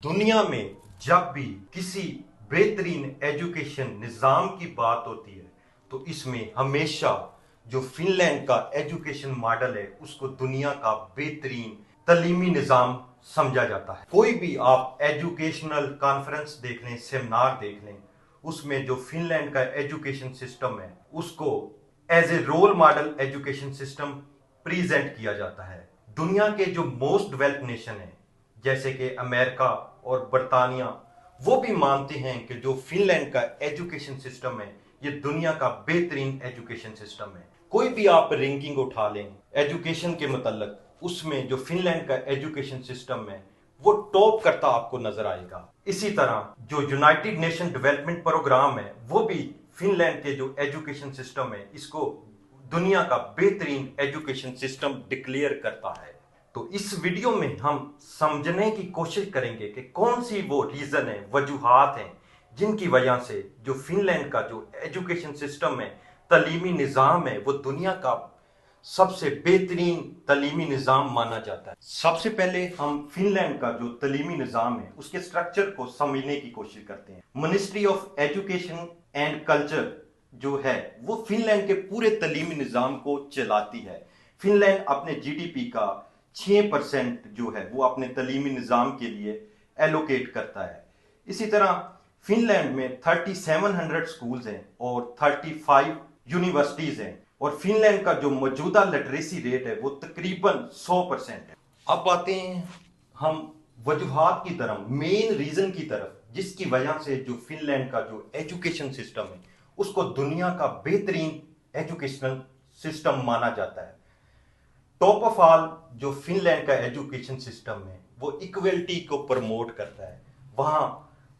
दुनिया में जब भी किसी बेहतरीन एजुकेशन निज़ाम की बात होती है तो इसमें हमेशा जो फिनलैंड का एजुकेशन मॉडल है उसको दुनिया का बेहतरीन तलीमी निज़ाम समझा जाता है। कोई भी आप एजुकेशनल कॉन्फ्रेंस देख लें, सेमिनार देख लें, उसमें जो फिनलैंड का एजुकेशन सिस्टम है उसको as a role model education system present किया जाता है। दुनिया के जो मोस्ट डेवलप्ड नेशन है जैसे कि अमेरिका और बरतानिया, वो भी मानते हैं कि जो फिनलैंड का एजुकेशन सिस्टम है ये दुनिया का बेहतरीन एजुकेशन सिस्टम है। कोई भी आप रैंकिंग उठा लें एजुकेशन के मतलब, उसमें जो फिनलैंड का एजुकेशन सिस्टम है वो टॉप करता आपको नजर आएगा। इसी तरह जो यूनाइटेड नेशन डेवलपमेंट प्रोग्राम है वो भी फिनलैंड के जो एजुकेशन सिस्टम है इसको दुनिया का बेहतरीन एजुकेशन सिस्टम डिक्लेयर करता है। तो इस वीडियो में हम समझने की कोशिश करेंगे कि कौन सी वो रीजन है, वजूहात हैं जिनकी वजह से जो फिनलैंड का जो एजुकेशन सिस्टम है, तलीमी निज़ाम है, वो दुनिया का सबसे बेहतरीन तलीमी निज़ाम माना जाता है। सबसे पहले हम फिनलैंड का जो तलीमी निज़ाम है उसके स्ट्रक्चर को समझने की कोशिश करते हैं। Ministry of education and culture जो है वो फिनलैंड के पूरे तलीमी निज़ाम को चलाती है। फिनलैंड अपने जीडीपी का 6% जो है वो अपने तलीमी निज़ाम के लिए एलोकेट करता है। इसी तरह फिनलैंड में 3700 स्कूल्स हैं और 35 यूनिवर्सिटीज हैं और फिनलैंड का जो मौजूदा लिटरेसी रेट है वो तकरीबन 100% है। अब आते हैं हम वजूहात की तरफ, मेन रीजन की तरफ जिसकी वजह से जो फिनलैंड का जो एजुकेशन सिस्टम है उसको दुनिया का बेहतरीन एजुकेशनल सिस्टम माना जाता है। टॉप ऑफ ऑल जो फिनलैंड का एजुकेशन सिस्टम है वो इक्वलिटी को प्रमोट करता है। वहां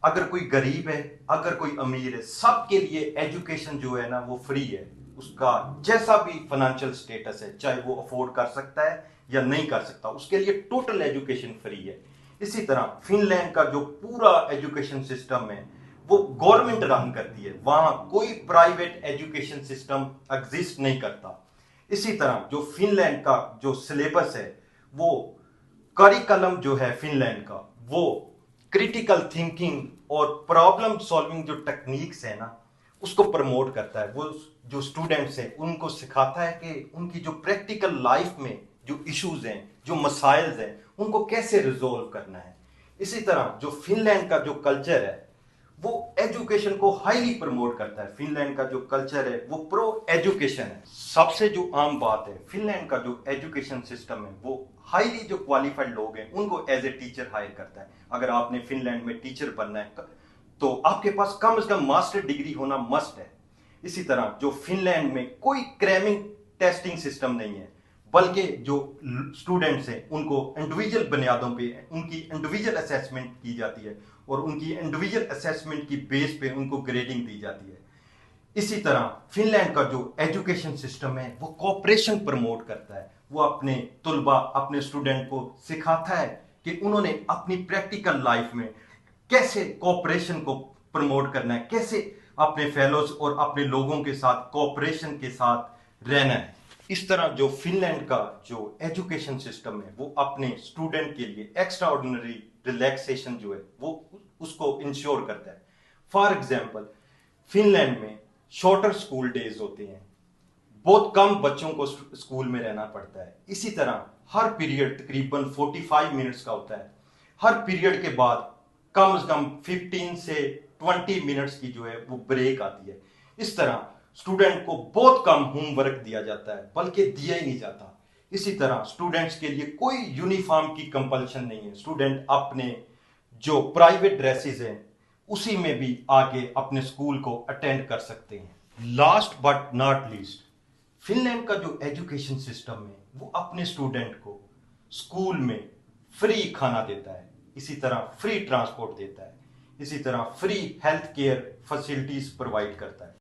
अगर कोई गरीब है, अगर कोई अमीर है, सबके लिए एजुकेशन जो है ना वो फ्री है। उसका जैसा भी फाइनेंशियल स्टेटस है, चाहे वो अफोर्ड कर सकता है या नहीं कर सकता, उसके लिए टोटल एजुकेशन फ्री है। इसी तरह फिनलैंड का जो पूरा एजुकेशन सिस्टम है वो गवर्नमेंट रन करती है, वहां कोई प्राइवेट एजुकेशन सिस्टम एग्जिस्ट नहीं करता। इसी तरह जो फिनलैंड का जो सिलेबस है वो करिकुलम जो है फिनलैंड का वो क्रिटिकल थिंकिंग और प्रॉब्लम सॉल्विंग जो टेक्निक्स है ना उसको प्रमोट करता है। वो जो स्टूडेंट्स हैं उनको सिखाता है कि उनकी जो प्रैक्टिकल लाइफ में जो इश्यूज हैं, जो मसाइल्स हैं, उनको कैसे रिजोल्व करना है। इसी तरह जो फिनलैंड का जो कल्चर है वो एजुकेशन को हाईली प्रमोट करता है। फिनलैंड का जो कल्चर है वो प्रो एजुकेशन है। सबसे जो आम बात है, फिनलैंड का जो एजुकेशन सिस्टम है वो हाईली जो क्वालिफाइड लोग हैं उनको एज ए टीचर हायर करता है। अगर आपने फिनलैंड में टीचर बनना है तो आपके पास कम से कम मास्टर डिग्री होना मस्ट है। इसी तरह जो फिनलैंड में कोई क्रैमिंग टेस्टिंग सिस्टम नहीं है, बल्कि जो स्टूडेंट्स हैं उनको इंडिविजुअल बुनियादों पे उनकी इंडिविजुअल असेसमेंट की जाती है और उनकी इंडिविजुअल असेसमेंट की बेस पे उनको ग्रेडिंग दी जाती है। इसी तरह फिनलैंड का जो एजुकेशन सिस्टम है वो कोऑपरेशन प्रमोट करता है। वो अपने तुलबा, अपने स्टूडेंट को सिखाता है कि उन्होंने अपनी प्रैक्टिकल लाइफ में कैसे कोऑपरेशन को प्रमोट करना है, कैसे अपने फेलोज और अपने लोगों के साथ कोऑपरेशन के साथ रहना है। इस तरह जो फिनलैंड का जो एजुकेशन सिस्टम है वो अपने स्टूडेंट के लिए एक्स्ट्रा ऑर्डिनरी रिलैक्सेशन जो है वो उसको इंश्योर करता है। फॉर एग्जाम्पल फिनलैंड में शॉर्टर स्कूल डेज होते हैं, बहुत कम बच्चों को स्कूल में रहना पड़ता है। इसी तरह हर पीरियड तकरीबन 45 मिनट्स का होता है। हर पीरियड के बाद कम से कम 15 से 20 मिनट्स की जो है वो ब्रेक आती है। इस तरह स्टूडेंट को बहुत कम होमवर्क दिया जाता है, बल्कि दिया ही नहीं जाता। इसी तरह स्टूडेंट्स के लिए कोई यूनिफॉर्म की कंपल्शन नहीं है। स्टूडेंट अपने जो प्राइवेट ड्रेसेस हैं उसी में भी आके अपने स्कूल को अटेंड कर सकते हैं। Last but not least, Finland का जो एजुकेशन सिस्टम है वो अपने स्टूडेंट को स्कूल में फ्री खाना देता है, इसी तरह फ्री ट्रांसपोर्ट देता है, इसी तरह free health care facilities provide करता है।